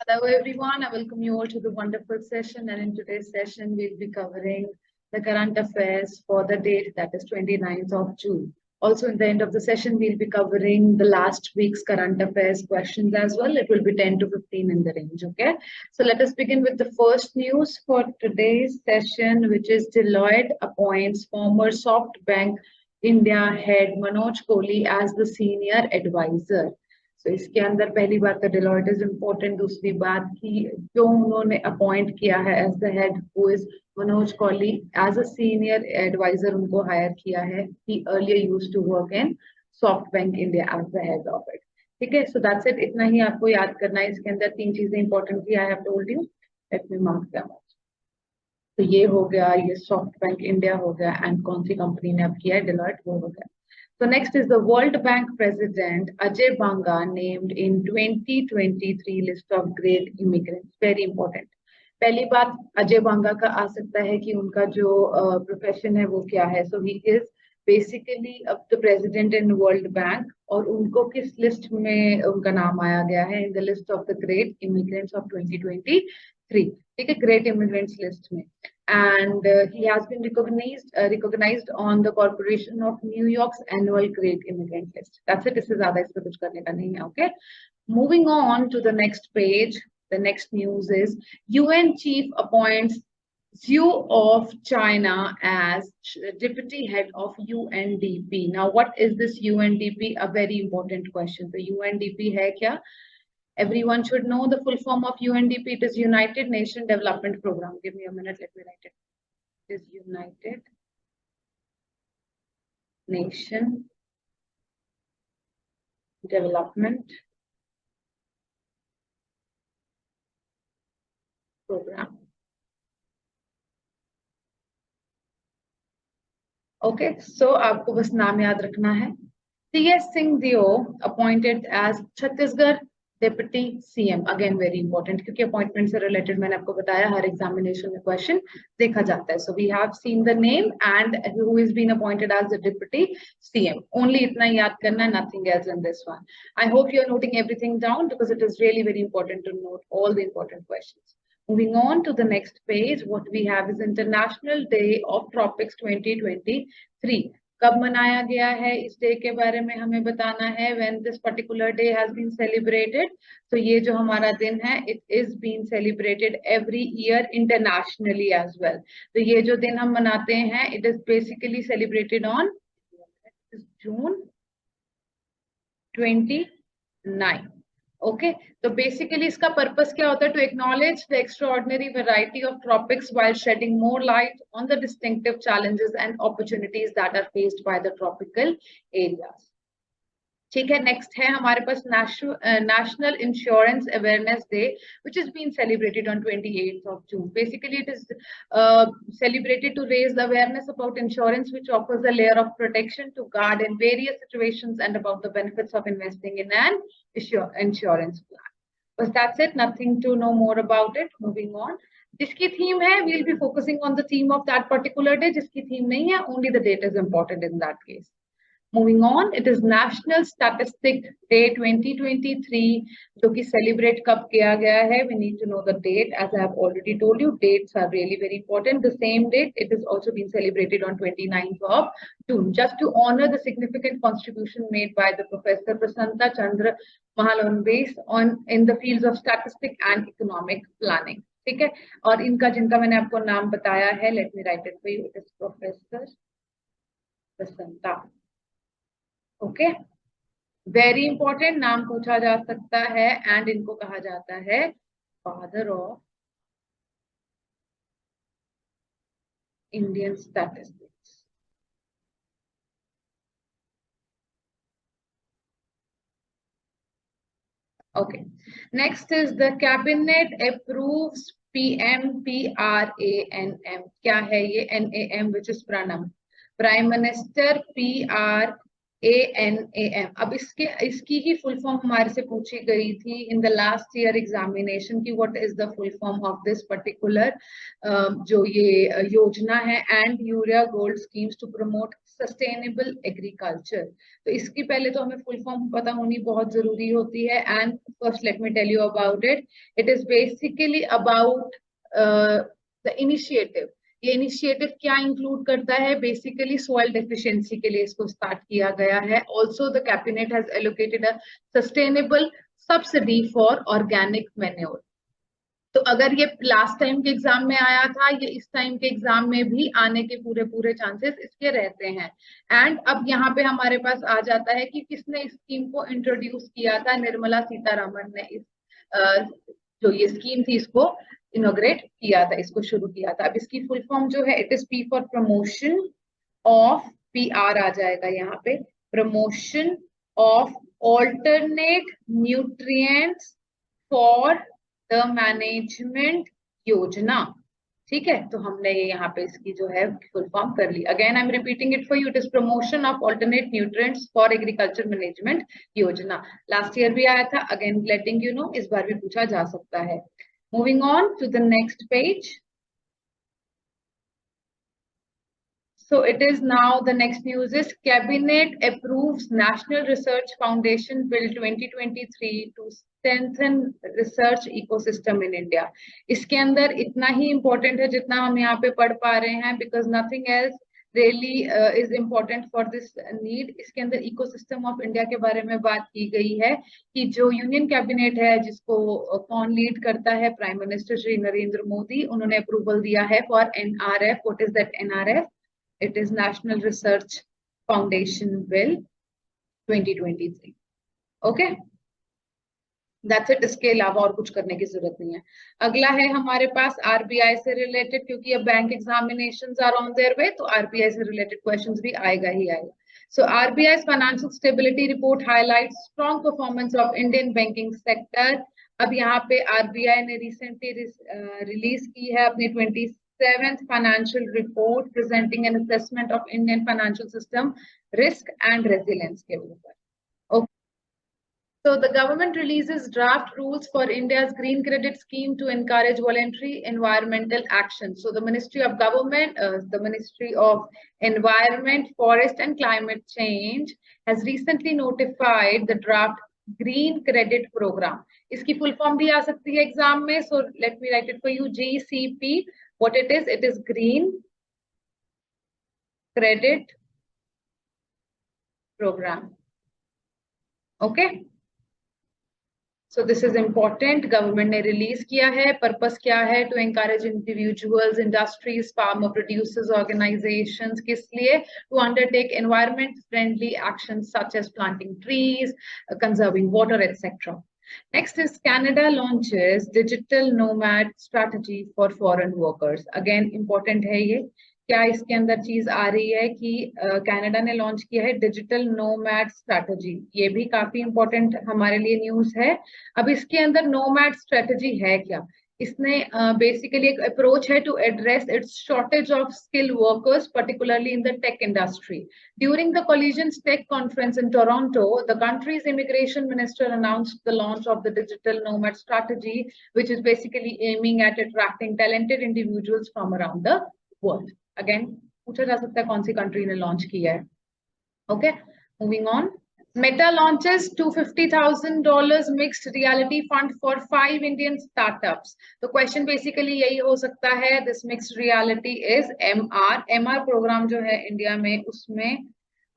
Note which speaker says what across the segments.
Speaker 1: Hello everyone, I welcome you all to the wonderful session, and in today's session we'll be covering the current affairs for the date that is 29th of June. Also in the end of the session we'll be covering the last week's current affairs questions as well. It will be 10 to 15 in the range, okay? So let us begin with the first news for today's session, which is Deloitte appoints former SoftBank India head Manoj Kohli as the senior advisor. तो इसके अंदर पहली बात तो Deloitte is important. दूसरी बात कि जो उन्होंने अपॉइंट किया है as the head who is Manoj Kohli as a senior advisor उनको हायर किया है. He earlier used to work in SoftBank India as the head of it. ठीक है, सो दैट्स इट. इतना ही आपको याद करना है. इसके अंदर तीन चीजें इंपॉर्टेंट थी. I have told you. Let me mark them. तो ये हो गया, ये SoftBank India हो गया, एंड कौन सी कंपनी ने अब किया है Deloitte, वो हो गया. So next is the World Bank President Ajay Banga named in 2023 list of great immigrants. Very important. पहली बात अजय बांगा का आ सकता है कि उनका जो प्रोफेशन है वो क्या है. So he is basically the president in World Bank, और उनको किस लिस्ट में उनका नाम आया गया है? In the list of the great immigrants of 2023. ठीक है, great immigrants list में. And he has been recognized on the Corporation of New York's annual Great Immigrant List. That's it. इससे ज़्यादा इस पे कुछ करने का नहीं है. Okay. Moving on to the next page. The next news is UN chief appoints Xu of China as deputy head of UNDP. Now, what is this UNDP? A very important question. So UNDP है क्या? Everyone should know the full form of UNDP. It is United Nations Development Program. Give me a minute, let me write it. It is United Nations Development Program. Okay, so आपको बस नाम याद रखना है. C.S. Singh Dio appointed as Chhattisgarh Deputy CM. Again very important, क्योंकि appointment से related मैंने आपको बताया हर एग्जामिनेशन में क्वेश्चन देखा जाता है. So we have seen the name and who is being appointed as the Deputy CM. Only इतना याद करना है, nothing else in this one. I hope you are noting everything down because it is really very important to note all the important questions. Moving on to the next page, what we have is International Day of Tropics 2023. कब मनाया गया है इस day के बारे में हमें बताना है. When this particular day has been celebrated. तो ये जो हमारा दिन है, it is being celebrated every year internationally as well. तो ये जो दिन हम मनाते हैं, it is basically celebrated on June 29. Okay, so basically इसका purpose क्या होता है? To acknowledge the extraordinary variety of tropics while shedding more light on the distinctive challenges and opportunities that are faced by the tropical areas. ठीक है, next है हमारे पास National Insurance Awareness Day, which is being celebrated on 28th of June. Basically, it is celebrated to raise the awareness about insurance, which offers a layer of protection to guard in various situations, and about the benefits of investing in an insurance plan. But that's it. Nothing to know more about it. Moving on. जिसकी theme है, we'll be focusing on the theme of that particular day. जिसकी theme नहीं है, only the date is important in that case. Moving on, it is National Statistic Day 2023, जो कि celebrate कब किया गया है? We need to know the date. As I have already told you, dates are really very important. The same date, it is also been celebrated on 29th of June, just to honor the significant contribution made by the Professor Prasanta Chandra Mahalanobis in the fields of statistics and economic planning. ठीक है, और इनका जिनका मैंने आपको नाम बताया है, let me write it for you. It is Professor Prasanta. Okay, very important. नाम पूछा जा सकता है, एंड इनको कहा जाता है father of Indian statistics. Okay, next is the cabinet approves PMPRANM. क्या है ये? NAM, which is Pranam. Prime minister PRANAM. अब इसकी ही फुल फॉर्म हमारे से पूछी गई थी in the last year examination की what is the full form of this particular जो ये योजना है, and urea gold schemes to promote sustainable agriculture. तो इसकी पहले तो हमें फुल फॉर्म पता होनी बहुत जरूरी होती है। And first let me tell you about it. It is basically about the initiative. ये इनिशिएटिव क्या इंक्लूड करता है? बेसिकली सॉइल डेफिशिएंसी के लिए इसको स्टार्ट किया गया है। Also the cabinet has allocated a sustainable subsidy for organic manure. तो अगर ये लास्ट टाइम के एग्जाम में आया था, ये इस टाइम के एग्जाम में भी आने के पूरे चांसेस इसके रहते हैं। एंड अब यहाँ पे हमारे पास आ जाता है कि किसने इस स्कीम को इंट्रोड्यूस किया था। निर्मला सीतारमन ने इस जो ये स्कीम थी इसको इनोग्रेट किया था, इसको शुरू किया था। अब इसकी फुल फॉर्म जो है, it is P for promotion of, PR आ जाएगा यहाँ पे, promotion of alternate nutrients for the management योजना। ठीक है, तो हमने ये यहाँ पे इसकी जो है फुल फॉर्म कर ली। Again I am repeating it for you, it is promotion of alternate nutrients for agriculture management योजना। लास्ट ईयर भी आया था, अगेन लेटिंग यू नो, इस बार भी पूछा जा सकता है। Moving on to the next page. So it is now, the next news is Cabinet approves National Research Foundation Bill 2023 to strengthen research ecosystem in India. इसके अंदर इतना ही important है जितना हम यहाँ पे पढ़ पा रहे हैं, because nothing else really is important for this need. इसके अंदर ecosystem of India के बारे में बात की गई है कि जो यूनियन कैबिनेट है जिसको कौन लीड करता है, प्राइम मिनिस्टर श्री नरेंद्र मोदी, उन्होंने अप्रूवल दिया है for NRF. What is that NRF? It is National Research Foundation Bill 2023. Okay, that's it. इसके अलावा और कुछ करने की जरूरत नहीं है। अगला है हमारे पास RBI से रिलेटेड, क्योंकि अब bank examinations are on their way, तो RBI से रिलेटेड क्वेश्चंस भी आएगा ही आएगा। So RBI's financial stability report highlights strong performance of Indian banking sector. अब यहाँ पे RBI ने रिसेंटली रिलीज की है अपनी 27th financial report presenting an assessment of Indian financial system risk and resilience के ऊपर। Okay. So the government releases draft rules for India's green credit scheme to encourage voluntary environmental action. So the Ministry of Government, the Ministry of Environment, Forest and Climate Change has recently notified the draft green credit program. इसकी full form भी आ सकती है exam में, so let me write it for you, GCP. What it is Green Credit Program. Okay, so this is important. Government ने release किया है। Purpose क्या है? To encourage individuals, industries, farmer producers, organisations, किस लिए? To undertake environment friendly action such as planting trees, conserving water, etcetera. Next is Canada launches digital nomad strategy for foreign workers. Again important है ये। क्या इसके अंदर चीज आ रही है कि कनाडा ने लॉन्च किया है डिजिटल नोमैड स्ट्रैटेजी। ये भी काफी इंपॉर्टेंट हमारे लिए न्यूज है। अब इसके अंदर नोमैड स्ट्रैटेजी है क्या? इसने बेसिकली एक अप्रोच है to address its shortage of skill workers particularly in the tech industry. During the Collisions Tech Conference in Toronto, the country's immigration minister announced the launch of the digital nomad strategy, which is basically aiming at attracting talented individuals from around the world. Again, पूछा जा सकता है कौन सी country ने launch किया है। Okay, moving on. Meta launches $250,000 mixed reality fund for 5 Indian startups. तो question basically यही हो सकता है, this mixed reality is MR programme जो है इंडिया में, उसमें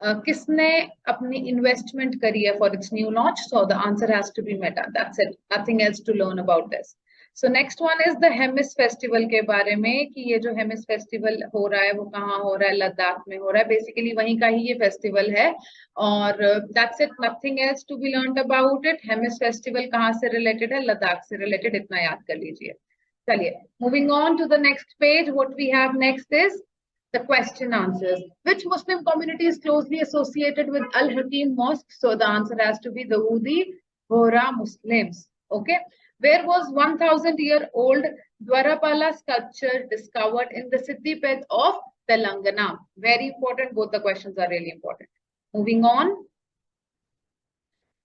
Speaker 1: किसने अपनी इन्वेस्टमेंट करी है for its new launch? So the answer has to be Meta, that's it, nothing else to learn about this. So next one is the Hemis festival के बारे में, कि ये जो हेमिस फेस्टिवल हो रहा है वो कहाँ हो रहा है? लद्दाख में हो रहा है। बेसिकली वहीं का ही ये फेस्टिवल है, और that's it, nothing else to be learn about it. Hemis festival कहाँ से रिलेटेड है? लद्दाख से रिलेटेड, इतना याद कर लीजिए। चलिए, moving on to the next page, what we have next is the question answers. Which Muslim community is closely associated with Al-Hakim Mosque? So the answer has to be the Hudi Bohra Muslims. Okay. Where was 1,000-year-old Dwarapala sculpture discovered in the Siddipet of Telangana? Very important. Both the questions are really important. Moving on.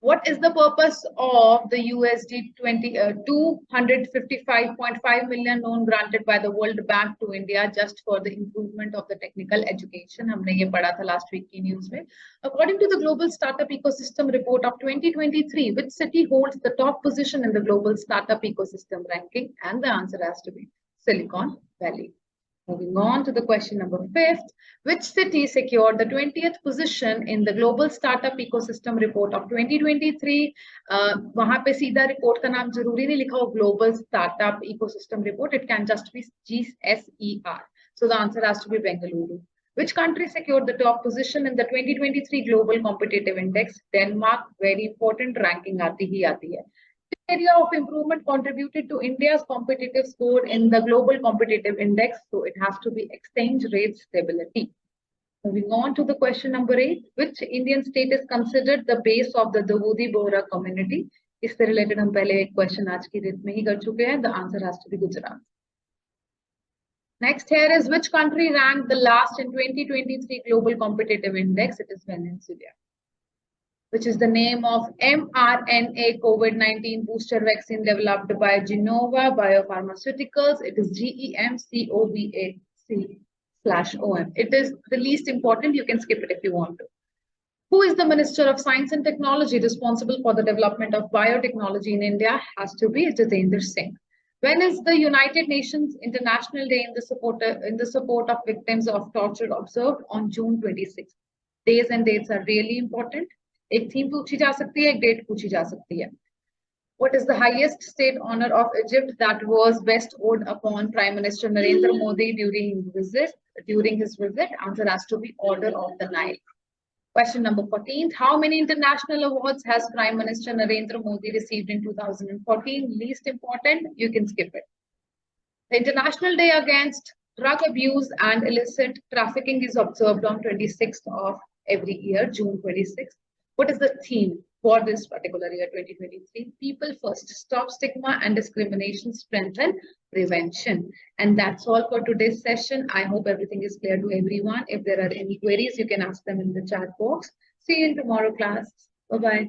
Speaker 1: What is the purpose of the USD 255.5 million loan granted by the World Bank to India just for the improvement of the technical education? हमने ये पढ़ा था last week की news में. According to the Global Startup Ecosystem Report of 2023, which city holds the top position in the Global Startup Ecosystem ranking? And the answer has to be Silicon Valley. Moving on to the question number 5. Which city secured the 20th position in the Global Startup Ecosystem Report of 2023? वहाँ पे सीधा report का नाम जरूरी नहीं लिखा हो Global Startup Ecosystem Report. It can just be GSER. So the answer has to be Bengaluru. Which country secured the top position in the 2023 Global Competitive Index? Denmark. Very important ranking आती ही आती है. Area of improvement contributed to India's competitive score in the Global Competitive Index, so it has to be exchange rate stability. Moving on to the question number 8, which Indian state is considered the base of the Dawoodi Bohra community? इससे related हम पहले एक question आज की date में ही कर चुके हैं. The answer has to be Gujarat. Next here is which country ranked the last in 2023 Global Competitive Index? It is Venezuela. Which is the name of mRNA COVID-19 booster vaccine developed by Genova Biopharmaceuticals. It is GEMCOVAC/OM. It is the least important. You can skip it if you want to. Who is the Minister of Science and Technology responsible for the development of biotechnology in India? Has to be Jitendra Singh. When is the United Nations International Day in the support of victims of torture observed? On June 26th. Days and dates are really important. एक theme पूछी जा सकती है, एक date पूछी जा सकती है. What is the highest state honor of Egypt that was bestowed upon Prime Minister Narendra Modi during his visit? Answer has to be Order of the Nile. Question number 14. How many international awards has Prime Minister Narendra Modi received in 2014? Least important, you can skip it. The International Day Against Drug Abuse and Illicit Trafficking is observed on 26th of every year, June 26th. What is the theme for this particular year, 2023? People first. Stop stigma and discrimination, strengthen prevention. And that's all for today's session. I hope everything is clear to everyone. If there are any queries, you can ask them in the chat box. See you in tomorrow class. Bye-bye.